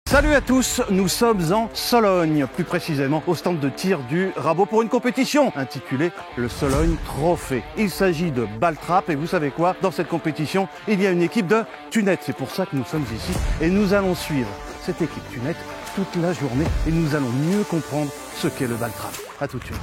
Salut à tous, nous sommes en Sologne, plus précisément au stand de tir du Rabot pour une compétition intitulée le Sologne Trophy. Il s'agit de balle trap et vous savez quoi, dans cette compétition, il y a une équipe de tunettes. C'est pour ça que nous sommes ici et nous allons suivre cette équipe tunette toute la journée et nous allons mieux comprendre ce qu'est le balle trap. À tout de suite.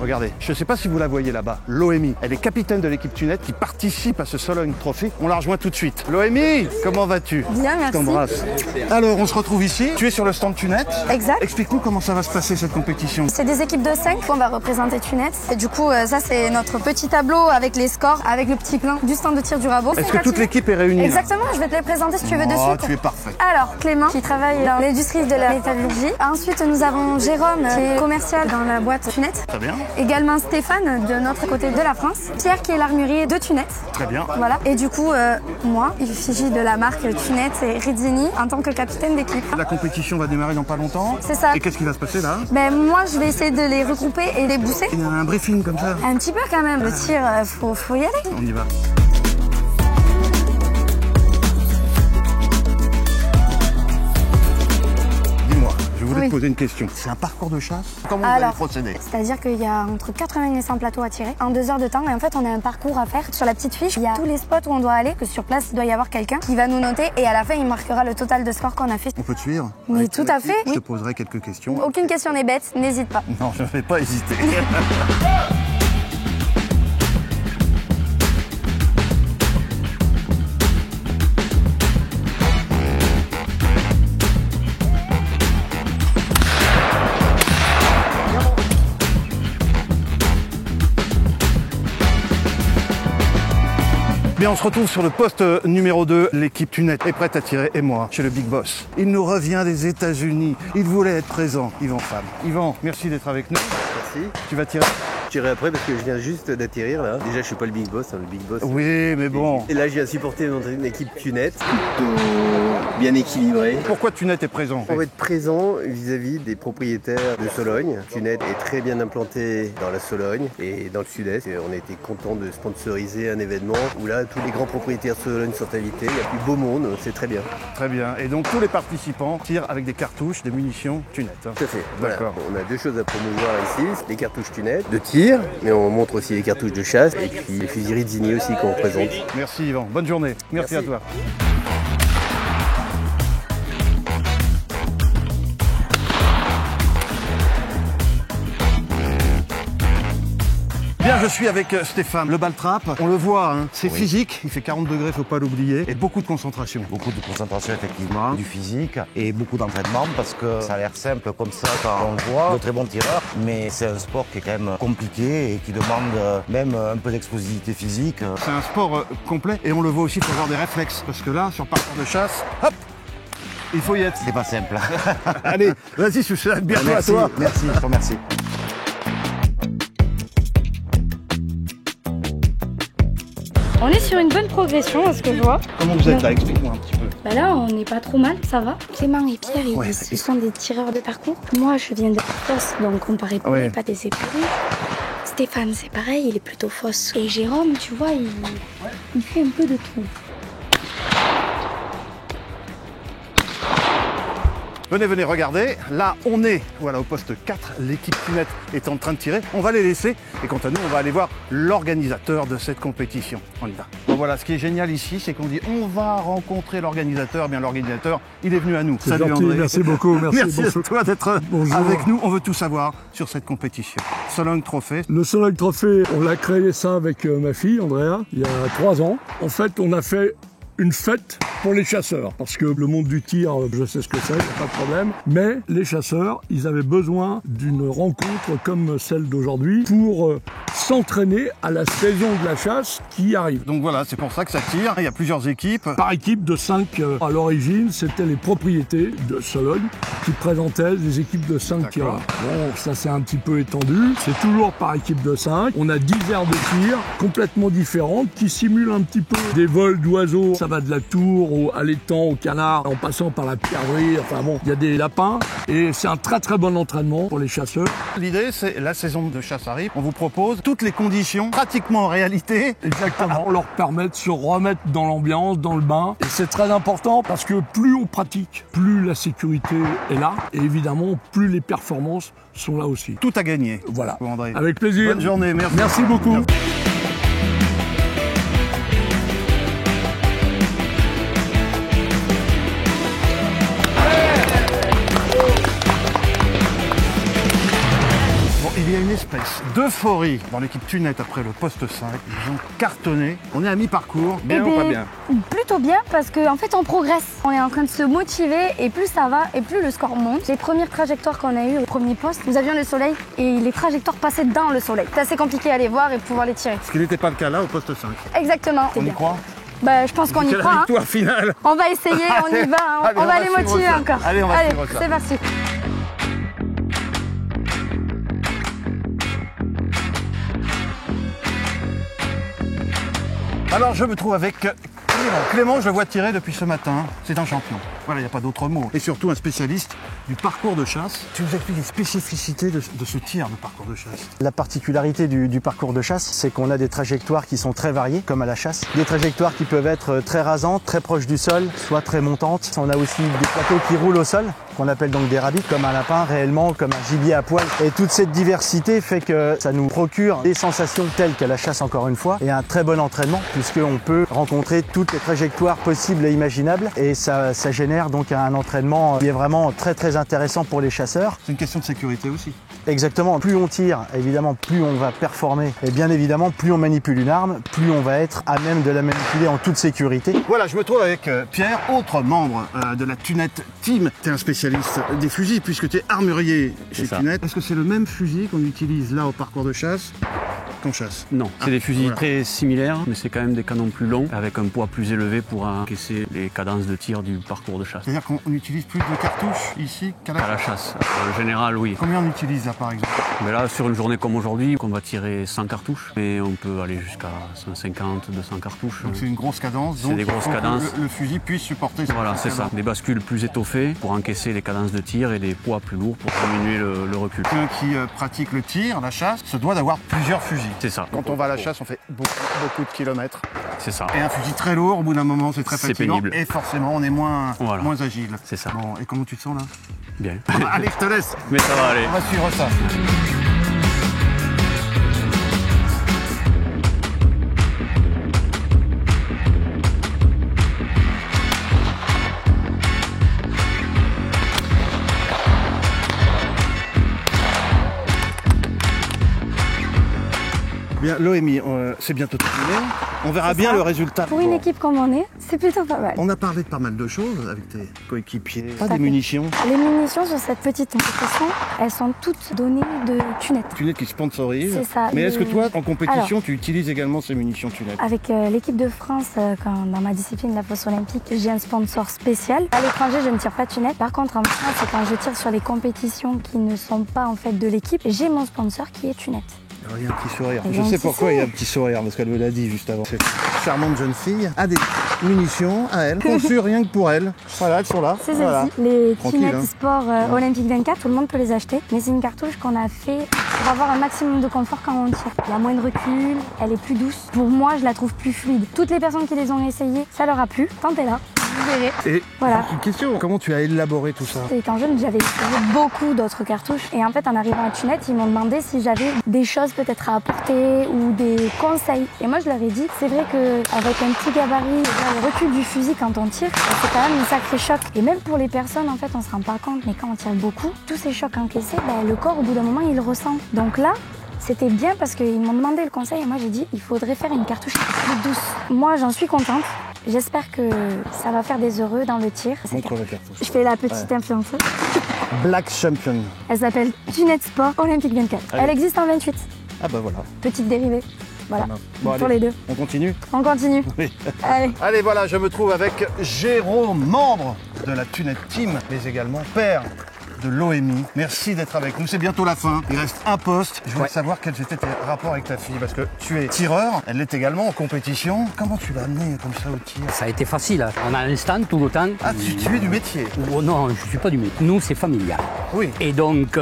Regardez, je ne sais pas si vous la voyez là-bas, Loémie, elle est capitaine de l'équipe tunette qui participe à ce Sologne Trophy. On la rejoint tout de suite. Loémie, comment vas-tu? Bien, merci. Je t'embrasse. Alors, on se retrouve ici. Tu es sur le stand tunette. Exact. Explique-nous comment ça va se passer cette compétition. C'est des équipes de 5 qu'on va représenter tunette. Et du coup, ça c'est notre petit tableau avec les scores, avec le petit plan du stand de tir du Rabot. Est-ce que toute l'équipe est réunie? Exactement, je vais te les présenter si tu veux de suite. Tu es parfait. Alors, Clément qui travaille dans l'industrie de la métallurgie. Ensuite, nous avons Jérôme qui est commercial dans la boîte tunette. Très bien. Également Stéphane de notre côté de la France. Pierre qui est l'armurier de tunette. Très bien. Voilà. Et du coup, moi, il s'agit de la marque Tunette et Rizzini en tant que capitaine d'équipe. La compétition va démarrer dans pas longtemps. C'est ça. Et qu'est-ce qui va se passer là? Ben moi, je vais essayer de les regrouper et les booster. Il y a un briefing comme ça. Un petit peu quand même. Le tir, faut y aller. On y va. Dis-moi, je voulais te poser une question. C'est un parcours de chasse? Comment vous allez procéder? C'est-à-dire qu'il y a entre 80 et 100 plateaux à tirer en 2 heures de temps. Et en fait, on a un parcours à faire. Sur la petite fiche, il y a tous les spots où on doit aller, que sur place, il doit y avoir quelqu'un qui va nous noter. Et à la fin, il marquera le total de score qu'on a fait. On peut te suivre? Mais tout à fait. Je te poserai quelques questions. Aucune question n'est bête, n'hésite pas. Non, je ne vais pas hésiter. Bien, on se retrouve sur le poste numéro 2. L'équipe tunette est prête à tirer et moi, chez le Big Boss. Il nous revient des États-Unis. Il voulait être présent. Yvan Fam. Yvan, merci d'être avec nous. Merci. Tu vas tirer? Je tirerai après parce que je viens juste d'atterrir là. Déjà, je suis pas le Big Boss, hein, le Big Boss. Oui, mais bon. Et là, je viens supporter une équipe tunette, plutôt bien équilibrée. Pourquoi Tunette est présent? On va être présent vis-à-vis des propriétaires de Sologne. Tunette est très bien implanté dans la Sologne et dans le sud-est. Et on a été content de sponsoriser un événement où là, tous les grands propriétaires de Sologne sont invités. Il y a plus beau monde, c'est très bien. Très bien. Et donc, tous les participants tirent avec des cartouches, des munitions Tunette. Hein. Tout à fait. D'accord. Voilà. On a 2 choses à promouvoir ici. Les cartouches Tunette de tir, mais on montre aussi les cartouches de chasse et puis les fusils Rizzini aussi qu'on représente. Merci Yvan. Bonne journée. Merci à toi. Bien, je suis avec Stéphane. Le balle trap, on le voit, hein, c'est physique, il fait 40 degrés, faut pas l'oublier, et beaucoup de concentration. Beaucoup de concentration effectivement, du physique et beaucoup d'entraînement parce que ça a l'air simple comme ça quand on le voit, de très bons tireurs, mais c'est un sport qui est quand même compliqué et qui demande même un peu d'explosivité physique. C'est un sport complet et on le voit aussi, il faut avoir des réflexes, parce que là, sur parcours de chasse, hop, il faut y être. C'est pas simple. Allez, vas-y, Souchette, bientôt à toi. Merci, je te remercie. On est sur une bonne progression à ce que je vois. Comment vous êtes là? Explique-moi un petit peu. Bah là, on n'est pas trop mal, ça va. Clément et Pierre, ils sont des tireurs de parcours. Moi, je viens de fosse, donc on paraît pas des épurés. Stéphane, c'est pareil, il est plutôt fosse. Et Jérôme, tu vois, il fait un peu de tout. Venez, regardez. Là, on est au poste 4. L'équipe tunette est en train de tirer. On va les laisser. Et quant à nous, on va aller voir l'organisateur de cette compétition. On y va. Bon, voilà, ce qui est génial ici, c'est qu'on dit on va rencontrer l'organisateur. Bien, l'organisateur, il est venu à nous. Salut gentil, André. Merci beaucoup. Merci à toi d'être avec nous. On veut tout savoir sur cette compétition. Sologne Trophy. Le Sologne Trophy, on l'a créé ça avec ma fille, Andrea, il y a 3 ans. En fait, on a fait une fête pour les chasseurs, parce que le monde du tir, je sais ce que c'est, il n'y a pas de problème, mais les chasseurs, ils avaient besoin d'une rencontre comme celle d'aujourd'hui pour s'entraîner à la saison de la chasse qui arrive. Donc voilà, c'est pour ça que ça tire, il y a plusieurs équipes. Par équipe de 5, à l'origine, c'était les propriétés de Sologne qui présentaient des équipes de 5 tireurs. Bon, ça s'est un petit peu étendu, c'est toujours par équipe de 5. On a 10 aires de tir complètement différentes qui simulent un petit peu des vols d'oiseaux. Ça va de la tour à l'étang, au canard, en passant par la pierrerie. Enfin bon, il y a des lapins et c'est un très très bon entraînement pour les chasseurs. L'idée, c'est la saison de chasse arrive. On vous propose toutes les conditions, pratiquement en réalité. Exactement. On leur permet de se remettre dans l'ambiance, dans le bain. Et c'est très important parce que plus on pratique, plus la sécurité est là. Et évidemment, plus les performances sont là aussi. Tout à gagner. Voilà. André. Avec plaisir. Bonne journée, merci. Merci beaucoup. Merci. Il y a une espèce d'euphorie dans l'équipe Tunette après le poste 5. Ils ont cartonné. On est à mi-parcours. Bien ou pas bien? Plutôt bien parce qu'en fait on progresse. On est en train de se motiver et plus ça va et plus le score monte. Les premières trajectoires qu'on a eues au premier poste, nous avions le soleil et les trajectoires passaient dans le soleil. C'est assez compliqué à les voir et pouvoir les tirer. Ce qui n'était pas le cas là au poste 5. Exactement. On y croit? Bah, je pense qu'on y croit. La victoire finale. On va essayer, on y va. Allez, on va les motiver encore. Allez, on va suivre ça. C'est parti. Alors je me trouve avec Clément. Clément, je le vois tirer depuis ce matin. C'est un champion. Voilà, il n'y a pas d'autre mot. Et surtout un spécialiste du parcours de chasse. Tu nous expliques les spécificités de ce tir de parcours de chasse. La particularité du parcours de chasse, c'est qu'on a des trajectoires qui sont très variées, comme à la chasse. Des trajectoires qui peuvent être très rasantes, très proches du sol, soit très montantes. On a aussi des plateaux qui roulent au sol, qu'on appelle donc des rabbits, comme un lapin réellement, comme un gibier à poil. Et toute cette diversité fait que ça nous procure des sensations telles qu'à la chasse encore une fois, et un très bon entraînement, puisqu'on peut rencontrer toutes les trajectoires possibles et imaginables, et ça génère donc un entraînement qui est vraiment très très intéressant pour les chasseurs. C'est une question de sécurité aussi. Exactement, plus on tire, évidemment, plus on va performer, et bien évidemment, plus on manipule une arme, plus on va être à même de la manipuler en toute sécurité. Voilà, je me trouve avec Pierre, autre membre de la Tunette Team. Tu es un spécialiste des fusils puisque tu es armurier chez Tunette. Est-ce que c'est le même fusil qu'on utilise là au parcours de chasse qu'on chasse? Non, c'est des fusils très similaires, mais c'est quand même des canons plus longs, avec un poids plus élevé pour encaisser les cadences de tir du parcours de chasse. C'est-à-dire qu'on utilise plus de cartouches ici qu'à la chasse? À la chasse, en général, oui. Combien on utilise là par exemple? Mais là, sur une journée comme aujourd'hui, on va tirer 100 cartouches, mais on peut aller jusqu'à 150, 200 cartouches. Donc c'est une grosse cadence, c'est des grosses cadences. Le fusil puisse supporter ça. Voilà, c'est ça. Des bascules plus étoffées pour encaisser les cadences de tir et des poids plus lourds pour diminuer le recul. Quelqu'un qui pratique le tir, la chasse, se doit d'avoir plusieurs fusils. C'est ça. Quand on va à la chasse, on fait beaucoup de kilomètres. C'est ça. Et un fusil très lourd, au bout d'un moment, c'est très fatigant. Pénible. Et forcément, on est moins agile. C'est ça. Bon, et comment tu te sens là? Bien. Allez, je te laisse. Mais ça va aller. On va suivre ça. Bien, Loémie, c'est bientôt terminé. On verra bien le résultat. Pour une équipe comme on est, c'est plutôt pas mal. On a parlé de pas mal de choses avec tes coéquipiers. Pas des munitions. Les munitions sur cette petite compétition, elles sont toutes données de Tunette. Tunette qui sponsorise. C'est ça. Mais est-ce que toi, en compétition, tu utilises également ces munitions Tunette? Avec l'équipe de France, dans ma discipline, la fosse olympique, j'ai un sponsor spécial. À l'étranger, je ne tire pas Tunette. Par contre, en France, c'est quand je tire sur les compétitions qui ne sont pas en fait de l'équipe, j'ai mon sponsor qui est Tunette. Alors, il y a un petit sourire. Je sais pourquoi il y a un petit sourire, parce qu'elle me l'a dit juste avant. Cette charmante jeune fille a des munitions à elle, conçues rien que pour elle. Voilà, elles sont là. C'est voilà. celle-ci. Les Tranquille, Tunette hein. Sport Olympique 24, tout le monde peut les acheter. Mais c'est une cartouche qu'on a fait pour avoir un maximum de confort quand on tire. Il y a moins de recul, elle est plus douce. Pour moi, je la trouve plus fluide. Toutes les personnes qui les ont essayées, ça leur a plu. Tentez-la. Vous verrez. Et voilà. une question, comment tu as élaboré tout ça? Étant jeune, j'avais essayé beaucoup d'autres cartouches. Et en fait, en arrivant à Tunette, ils m'ont demandé si j'avais des choses peut-être à apporter ou des conseils. Et moi, je leur ai dit, c'est vrai qu'avec un petit gabarit, le recul du fusil quand on tire, c'est quand même un sacré choc. Et même pour les personnes, en fait, on se rend pas compte, mais quand on tire beaucoup, tous ces chocs encaissés, le corps, au bout d'un moment, il le ressent. Donc là, c'était bien parce qu'ils m'ont demandé le conseil et moi, j'ai dit, il faudrait faire une cartouche plus douce. Moi, j'en suis contente. J'espère que ça va faire des heureux dans le tir. Montre la cartouche. Je fais la petite influenceuse. Black Champion. Elle s'appelle Tunette Sport Olympique 24. Allez. Elle existe en 28. Ah bah voilà. Petite dérivée. Voilà. Bon, pour allez, les deux. On continue? On continue. Oui. Allez. Allez, voilà, je me trouve avec Jérôme, membre de la Tunette Team, mais également père de l'OMI. Merci d'être avec nous. C'est bientôt la fin. Il reste un poste. Je voulais savoir quels étaient tes rapports avec ta fille parce que tu es tireur. Elle l'est également en compétition. Comment tu l'as amenée comme ça au tir? Ça a été facile. On a un stand tout le temps. Ah, tu es du métier? Oh, non, je suis pas du métier. Nous, c'est familial. Oui. Et donc,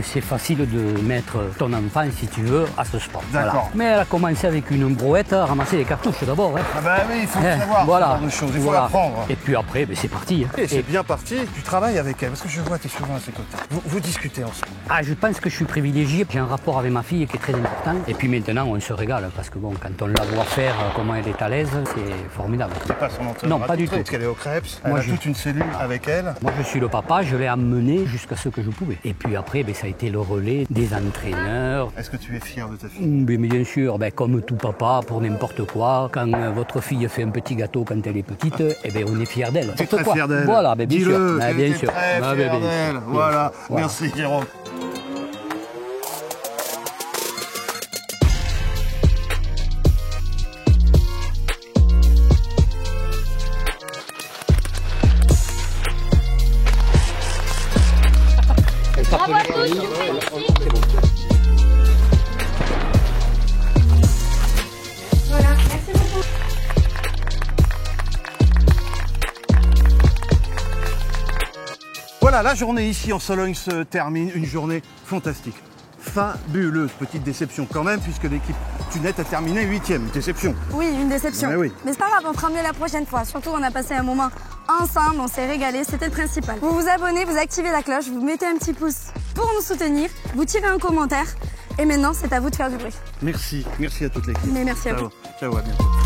c'est facile de mettre ton enfant, si tu veux, à ce sport. D'accord. Voilà. Mais elle a commencé avec une brouette à ramasser les cartouches d'abord. Hein. Ah bah oui, il faut savoir voilà. ce genre de choses. Il faut apprendre. Et puis après, c'est parti. Hein. Et c'est bien parti. Tu travailles avec elle parce que je vois que tu es souvent à ses côtés. Vous discutez ensemble. Ah, je pense que je suis privilégié. J'ai un rapport avec ma fille qui est très important. Et puis maintenant, on se régale parce que bon, quand on la voit faire, comment elle est à l'aise, c'est formidable. C'est pas son entraîneur. Non, pas du tout. Parce qu'elle est au Krebs. Elle a toute une cellule avec elle. Moi, je suis le papa. Je l'ai amené jusqu'à ce que je pouvais. Et puis après, ça a été le relais des entraîneurs. Est-ce que tu es fier de ta fille? Mais bien sûr, comme tout papa, pour n'importe quoi. Quand votre fille fait un petit gâteau quand elle est petite, on est fier d'elle. Tu es très fier d'elle. Voilà, bien sûr. Dis-le, bien sûr. Très fier d'elle. Voilà. Merci Jérôme. Bravo à tous, magnifique. Voilà, merci beaucoup. Voilà, la journée ici en Sologne se termine. Une journée fantastique. Fabuleuse. Petite déception quand même, puisque l'équipe Tunette a terminé 8e. Déception. Oui, une déception. Oui. Mais c'est pas grave, on fera mieux la prochaine fois. Surtout, on a passé un moment ensemble, on s'est régalé, c'était le principal. Vous vous abonnez, vous activez la cloche, vous mettez un petit pouce pour nous soutenir, vous tirez un commentaire. Et maintenant, c'est à vous de faire du bruit. Merci à toute l'équipe. Mais merci à vous. Ciao, à bientôt.